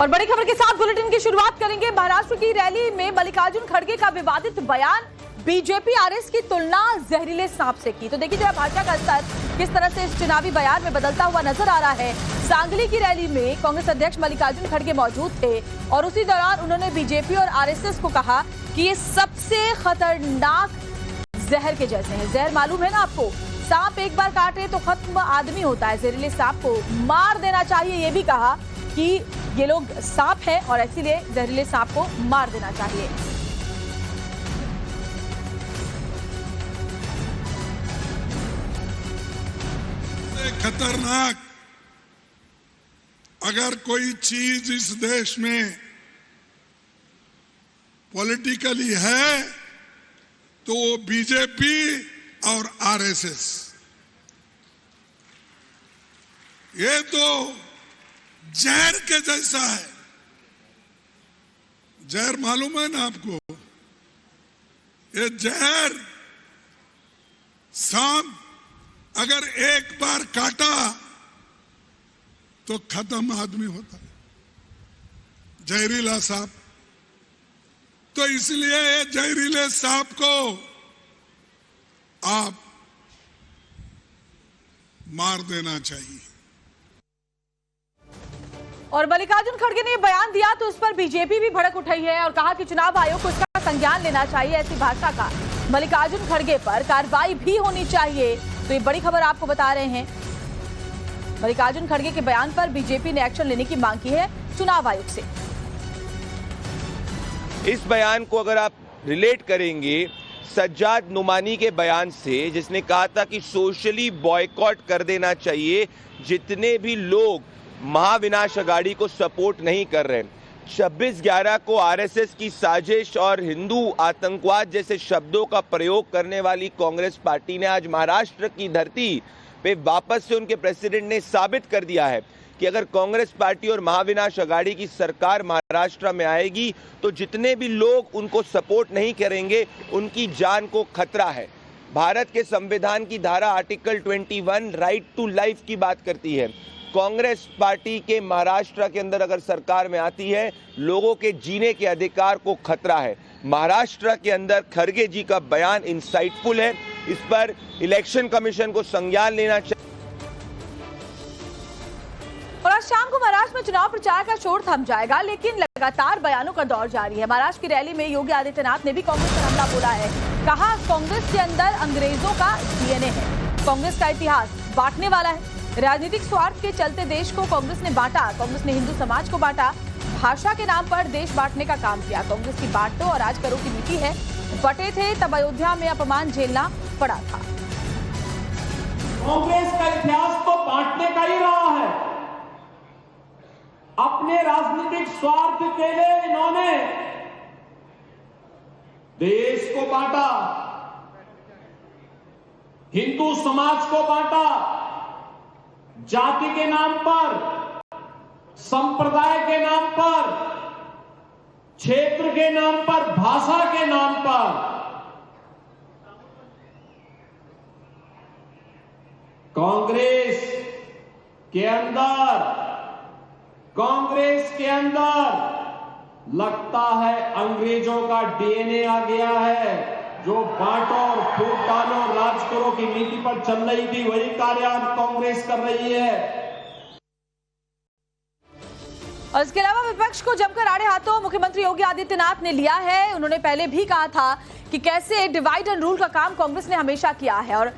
और बड़ी खबर के साथ बुलेटिन की शुरुआत करेंगे। महाराष्ट्र की रैली में मल्लिकार्जुन खड़गे का विवादित बयान, बीजेपी आरएस की तुलना जहरीले सांप से की। तो देखिए जरा भाजपा का असर किस तरह से इस चुनावी बयान में बदलता हुआ नजर आ रहा है। सांगली की रैली में कांग्रेस अध्यक्ष मल्लिकार्जुन खड़गे मौजूद थे और उसी दौरान उन्होंने बीजेपी और आरएसएस को कहा कि ये सबसे खतरनाक जहर के जैसे हैं। जहर मालूम है ना आपको, सांप एक बार काटे तो खत्म आदमी होता है। जहरीले सांप को मार देना चाहिए, ये भी कहा कि ये लोग सांप हैं और इसीलिए जहरीले सांप को मार देना चाहिए। खतरनाक अगर कोई चीज इस देश में पॉलिटिकली है तो वो बीजेपी और आरएसएस। ये तो जहर के जैसा है। जहर मालूम है ना आपको, ये जहर सांप अगर एक बार काटा तो खत्म आदमी होता है, जहरीला सांप। तो इसलिए ये जहरीले सांप को आप मार देना चाहिए। और मल्लिकार्जुन खड़गे ने बयान दिया तो उस पर बीजेपी भी भड़क उठी है और कहा कि चुनाव आयोग को इसका संज्ञान लेना चाहिए। ऐसी भाषा का मल्लिकार्जुन खड़गे पर कार्रवाई भी होनी चाहिए। तो ये बड़ी खबर आपको बता रहे हैं। मल्लिकार्जुन खड़गे के बयान पर बीजेपी ने एक्शन लेने की मांग की है चुनाव आयोग से। इस बयान को अगर आप रिलेट करेंगे सज्जाद नुमानी के बयान से, जिसने कहा था कि सोशली बॉयकॉट कर देना चाहिए जितने भी लोग महाविनाश अघाड़ी को सपोर्ट नहीं कर रहे। 26/11 को आरएसएस की साजिश और हिंदू आतंकवाद जैसे शब्दों का प्रयोग करने वाली कांग्रेस पार्टी ने आज महाराष्ट्र की धरती पे वापस से उनके प्रेसिडेंट ने साबित कर दिया है कि अगर कांग्रेस पार्टी और महाविनाश अघाड़ी की सरकार महाराष्ट्र में आएगी तो जितने भी लोग उनको सपोर्ट नहीं करेंगे उनकी जान को खतरा है। भारत के संविधान की धारा आर्टिकल 21 राइट टू लाइफ की बात करती है। कांग्रेस पार्टी के महाराष्ट्र के अंदर अगर सरकार में आती है, लोगों के जीने के अधिकार को खतरा है। महाराष्ट्र के अंदर खड़गे जी का बयान इंसाइटफुल है, इस पर इलेक्शन कमीशन को संज्ञान लेना चाहिए। और आज शाम को महाराष्ट्र में चुनाव प्रचार का शोर थम जाएगा, लेकिन लगातार बयानों का दौर जारी है। महाराष्ट्र की रैली में योगी आदित्यनाथ ने भी कांग्रेस पर हमला बोला है। कहा कांग्रेस के अंदर अंग्रेजों का डीएनए है, कांग्रेस का इतिहास बांटने वाला है। राजनीतिक स्वार्थ के चलते देश को कांग्रेस ने बांटा, कांग्रेस ने हिंदू समाज को बांटा, भाषा के नाम पर देश बांटने का काम किया। कांग्रेस की बांट दो और राज करो की नीति है। बटे थे तब अयोध्या में अपमान झेलना पड़ा था। कांग्रेस का इतिहास तो बांटने का ही रहा है। अपने राजनीतिक स्वार्थ के लिए इन्होंने देश को बांटा, हिंदू समाज को बांटा, जाति के नाम पर, संप्रदाय के नाम पर, क्षेत्र के नाम पर, भाषा के नाम पर। कांग्रेस के अंदर लगता है अंग्रेजों का डीएनए आ गया है। जो बांटो और फूट डालो राज करो की नीति पर चल रही थी, वही कार्य आज कांग्रेस कर रही है। और इसके अलावा विपक्ष को जमकर आड़े हाथों मुख्यमंत्री योगी आदित्यनाथ ने लिया है। उन्होंने पहले भी कहा था कि कैसे डिवाइड एंड रूल का काम कांग्रेस ने हमेशा किया है। और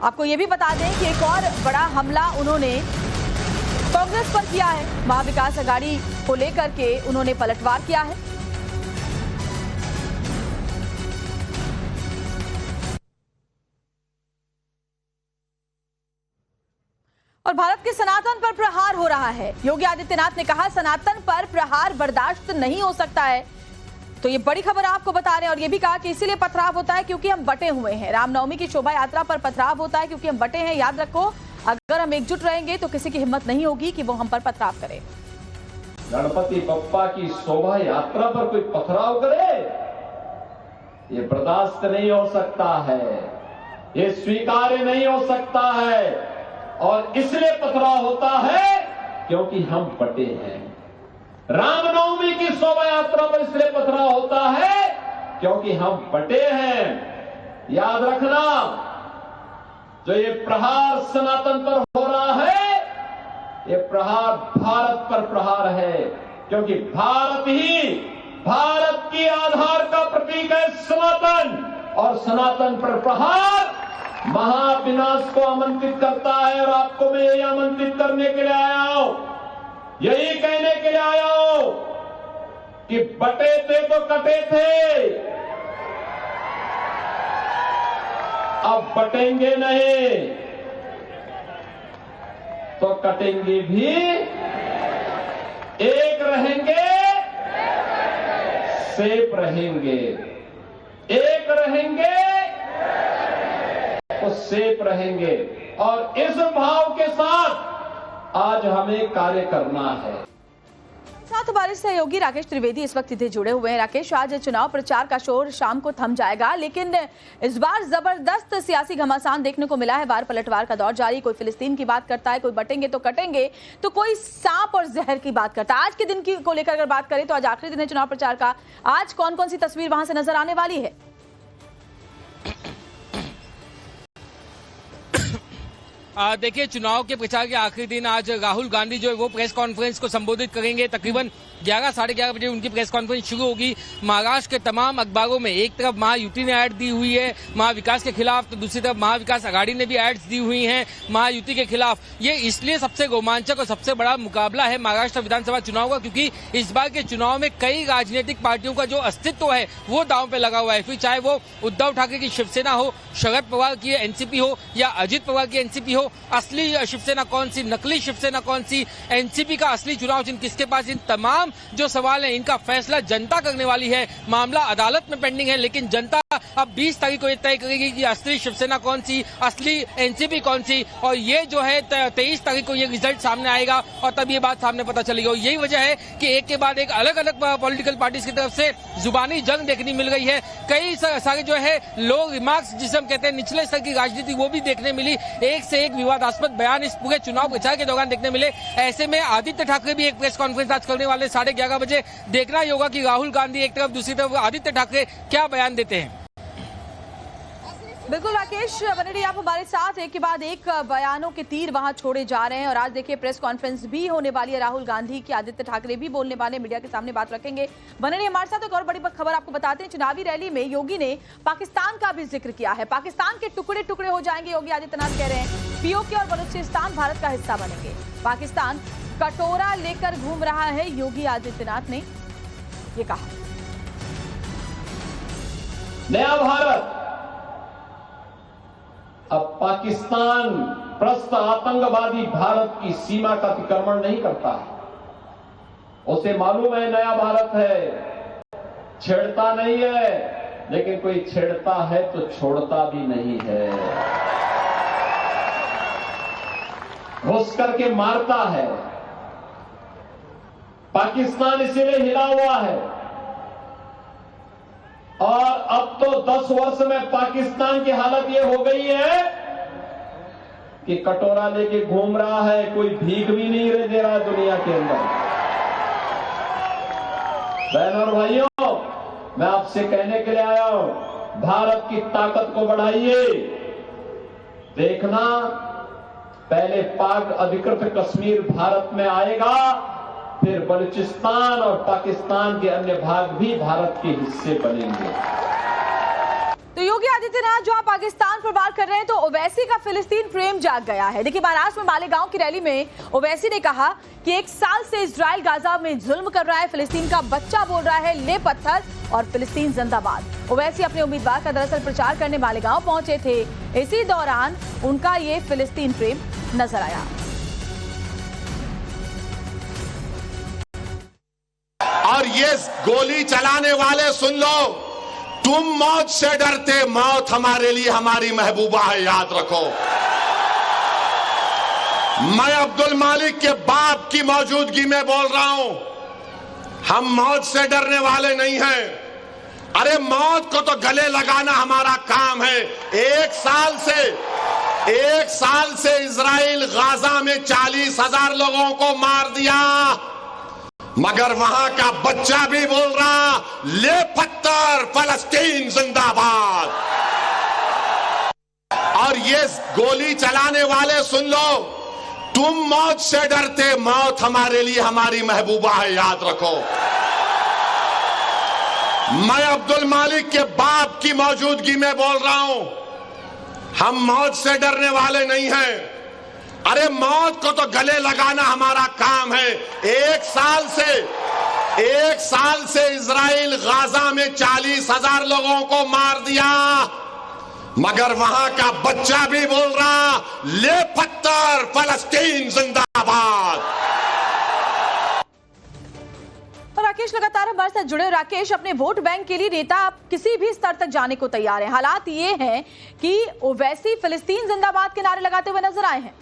आपको ये भी बता दें कि एक और बड़ा हमला उन्होंने कांग्रेस पर किया है। महाविकास अघाड़ी को लेकर के उन्होंने पलटवार किया है। और भारत के सनातन पर प्रहार हो रहा है। योगी आदित्यनाथ ने कहा सनातन पर प्रहार बर्दाश्त नहीं हो सकता है। तो ये बड़ी खबर आपको बता रहे हैं। और ये भी कहा कि इसीलिए पथराव होता है क्योंकि हम बटे हुए हैं। रामनवमी की शोभा यात्रा पर पथराव होता है क्योंकि हम बटे हैं। याद रखो, अगर हम एकजुट रहेंगे तो किसी की हिम्मत नहीं होगी कि वो हम पर पथराव करे। गणपति बप्पा की शोभा यात्रा पर कोई पथराव करे, ये बर्दाश्त नहीं हो सकता है, ये स्वीकार्य नहीं हो सकता है। और इसलिए पथराव होता है क्योंकि हम बटे हैं। रामनवमी की शोभा यात्रा पर इसलिए पथराव होता है क्योंकि हम बटे हैं। याद रखना, जो ये प्रहार सनातन पर हो रहा है, ये प्रहार भारत पर प्रहार है, क्योंकि भारत की आधार का प्रतीक है सनातन, और सनातन पर प्रहार महाविनाश को आमंत्रित करता है। और आपको मैं यही आमंत्रित करने के लिए आया हूं, यही कहने के लिए आया हूं कि बटे थे तो कटे थे, अब बटेंगे नहीं तो कटेंगे भी, एक रहेंगे सेफ रहेंगे, एक रहेंगे तो सेफ रहेंगे। और इस भाव के साथ आज हमें कार्य करना है। साथ हमारे सहयोगी राकेश त्रिवेदी इस वक्त सीधे जुड़े हुए हैं। राकेश, आज चुनाव प्रचार का शोर शाम को थम जाएगा, लेकिन इस बार जबरदस्त सियासी घमासान देखने को मिला है। वार पलटवार का दौर जारी, कोई फिलिस्तीन की बात करता है, कोई बटेंगे तो कटेंगे, तो कोई सांप और जहर की बात करता है। आज के दिन की को लेकर अगर बात करें तो आज आखिरी दिन है चुनाव प्रचार का। आज कौन कौन सी तस्वीर वहां से नजर आने वाली है? देखिए, चुनाव के प्रचार के आखिरी दिन आज राहुल गांधी जो है वो प्रेस कॉन्फ्रेंस को संबोधित करेंगे। तकरीबन 11 साढ़े 11 बजे उनकी प्रेस कॉन्फ्रेंस शुरू होगी। महाराष्ट्र के तमाम अखबारों में एक तरफ महायुति ने ऐड दी हुई है महाविकास के खिलाफ, तो दूसरी तरफ महाविकास आघाड़ी ने भी एड्स दी हुई हैं महायुति के खिलाफ। ये इसलिए सबसे रोमांचक और सबसे बड़ा मुकाबला है महाराष्ट्र विधानसभा चुनाव का, क्योंकि इस बार के चुनाव में कई राजनीतिक पार्टियों का जो अस्तित्व है वो दांव पे लगा हुआ है। फिर चाहे वो उद्धव ठाकरे की शिवसेना हो, शरद पवार की एनसीपी हो या अजित पवार की एनसीपी हो, असली शिवसेना कौन सी, नकली शिवसेना कौन सी, एनसीपी का असली चुनाव चिन्ह किसके पास, इन तमाम जो सवाल हैं इनका फैसला जनता करने वाली है। मामला अदालत में पेंडिंग है, लेकिन जनता अब 20 तारीख को ये तय करेगी कि असली शिवसेना कौन सी, असली एनसीपी कौन सी, और ये जो है 23 तारीख को ये रिजल्ट सामने आएगा और तब ये बात सामने पता चलेगी। और यही वजह है कि एक के बाद एक अलग अलग पॉलिटिकल पार्टीज की तरफ से जुबानी जंग देखने मिल गई है। कई सारे जो है लो रिमार्क्स जिसे हम कहते हैं निचले स्तर की राजनीति वो भी देखने मिली। एक से एक विवादास्पद बयान इस पूरे चुनाव प्रचार के दौरान देखने मिले। ऐसे में आदित्य ठाकरे भी एक प्रेस कॉन्फ्रेंस आज करने वाले 11:30 बजे। देखना ही होगा कि राहुल गांधी एक तरफ दूसरी तरफ आदित्य ठाकरे क्या बयान देते हैं। बिल्कुल राकेश, बनर्जी आप हमारे साथ एक के बाद एक बयानों के तीर वहां छोड़े जा रहे हैं और आज देखिए प्रेस कॉन्फ्रेंस भी होने वाली है राहुल गांधी की। आदित्य ठाकरे भी बोलने वाले, मीडिया के सामने बात रखेंगे। बनर्जी हमारे साथ एक और बड़ी खबर आपको बताते हैं। चुनावी रैली में योगी ने पाकिस्तान का भी जिक्र किया है। पाकिस्तान के टुकड़े टुकड़े हो जाएंगे, योगी आदित्यनाथ कह रहे हैं। पीओके और बलूचिस्तान भारत का हिस्सा बनेंगे। पाकिस्तान कटोरा लेकर घूम रहा है, योगी आदित्यनाथ ने ये कहा। नया भारत अब पाकिस्तान प्रस्त आतंकवादी भारत की सीमा का अतिक्रमण नहीं करता है। उसे मालूम है नया भारत है, छेड़ता नहीं है, लेकिन कोई छेड़ता है तो छोड़ता भी नहीं है, घुस करके मारता है। पाकिस्तान इसीलिए हिला हुआ है और अब तो 10 वर्ष में पाकिस्तान की हालत यह हो गई है कि कटोरा लेके घूम रहा है, कोई भीख भी नहीं दे रहा है दुनिया के अंदर। बहनों और भाइयों, मैं आपसे कहने के लिए आया हूं, भारत की ताकत को बढ़ाइए। देखना, पहले पाक अधिकृत कश्मीर भारत में आएगा, फिर बलूचिस्तान और पाकिस्तान के अन्य भाग भी भारत के हिस्से बनेंगे। तो योगी आदित्यनाथ जो आप पाकिस्तान पर बात कर रहे हैं, तो ओवैसी का फिलिस्तीन प्रेम जाग गया है। देखिए, महाराष्ट्र में मालेगांव की रैली में ओवैसी ने कहा कि 1 साल से इजराइल गाजा में जुल्म कर रहा है, फिलिस्तीन का बच्चा बोल रहा है ले पत्थर और फिलिस्तीन जिंदाबाद। ओवैसी अपने उम्मीदवार का दरअसल प्रचार करने मालेगांव पहुंचे थे। इसी दौरान उनका ये फिलिस्तीन प्रेम नजर आया। और ये गोली चलाने वाले सुन लो, तुम मौत से डरते, मौत हमारे लिए हमारी महबूबा है, याद रखो। मैं अब्दुल मालिक के बाप की मौजूदगी में बोल रहा हूं, हम मौत से डरने वाले नहीं हैं। अरे मौत को तो गले लगाना हमारा काम है। 1 साल से इजराइल गाजा में 40,000 लोगों को मार दिया। मगर वहां का बच्चा भी बोल रहा, ले पत्थर, फलस्तीन जिंदाबाद। और ये गोली चलाने वाले सुन लो, तुम मौत से डरते, मौत हमारे लिए हमारी महबूबा है, याद रखो। मैं अब्दुल मालिक के बाप की मौजूदगी में बोल रहा हूं, हम मौत से डरने वाले नहीं हैं। अरे मौत को तो गले लगाना हमारा काम है। एक साल से इजराइल गाजा में 40,000 लोगों को मार दिया, मगर वहां का बच्चा भी बोल रहा, ले पत्थर, फलस्तीन जिंदाबाद। और राकेश लगातार हमारे साथ जुड़े। राकेश, अपने वोट बैंक के लिए नेता आप किसी भी स्तर तक जाने को तैयार हैं। हालात ये हैं कि ओवैसी फिलिस्तीन जिंदाबाद के नारे लगाते हुए नजर आए हैं।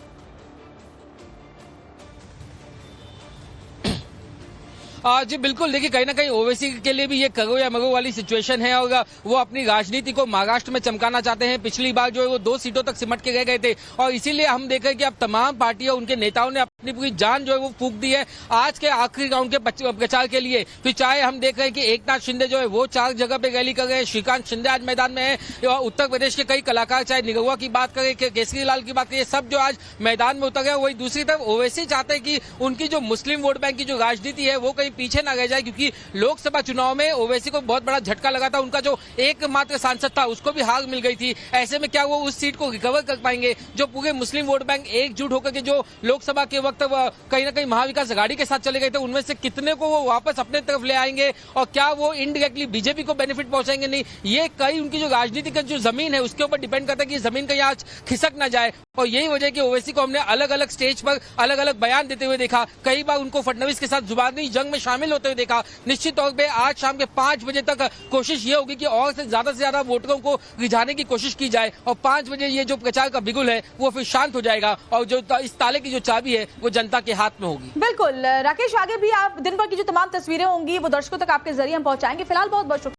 जी बिल्कुल, देखिए कहीं ना कहीं ओवैसी के लिए भी ये करो या मरो वाली सिचुएशन है और वो अपनी राजनीति को महाराष्ट्र में चमकाना चाहते हैं। पिछली बार जो है वो 2 सीटों तक सिमट के रह गए थे और इसीलिए हम देख रहे हैं कि अब तमाम पार्टियां, उनके नेताओं ने अपनी पूरी जान जो है वो फूंक दी है आज के आखिरी राउंड के प्रचार के लिए। फिर चाहे हम देख रहे हैं कि एकनाथ शिंदे जो है वो 4 जगह पे रैली कर रहे हैं, श्रीकांत शिंदे आज मैदान में है, उत्तर प्रदेश के कई कलाकार, चाहे निगहुआ की बात करें, केसरी लाल की बात करें, सब जो आज मैदान में उतर गए। वही दूसरी तरफ ओवैसी चाहते हैं कि उनकी जो मुस्लिम वोट बैंक की जो राजनीति है वो कहीं पीछे ना रह जाए, क्योंकि लोकसभा चुनाव में ओवैसी को बहुत बड़ा झटका लगा था। उनका जो एकमात्र सांसद था उसको भी हार मिल गई थी। ऐसे में क्या वो उस सीट को रिकवर कर पाएंगे? जो पूरे मुस्लिम वोट बैंक एकजुट होकर के जो लोकसभा के वक्त कहीं ना कहीं महाविकास आघाड़ी के साथ चले गए थे, उनमें से कितने को वो वापस अपने तरफ ले आएंगे और क्या वो इनडायरेक्टली बीजेपी को बेनिफिट पहुंचाएंगे? नहीं, ये कई उनकी जो राजनीति का जो जमीन है उसके ऊपर डिपेंड करता है कि जमीन कहीं आज खिसक ना जाए। और यही वजह कि ओवैसी को हमने अलग अलग स्टेज पर अलग अलग बयान देते हुए देखा। कई बार उनको फडणवीस के साथ जुबानी जंग में शामिल होते हुए देखा। निश्चित तौर पे आज शाम के 5 बजे तक कोशिश ये होगी कि और से ज्यादा वोटरों को रिझाने की कोशिश की जाए और 5 बजे ये जो प्रचार का बिगुल है वो फिर शांत हो जाएगा और जो इस ताले की जो चाबी है वो जनता के हाथ में होगी। बिल्कुल राकेश, आगे भी आप दिन भर की जो तमाम तस्वीरें होंगी वो दर्शकों तक आपके जरिए हम पहुंचाएंगे। फिलहाल बहुत बहुत शुक्रिया।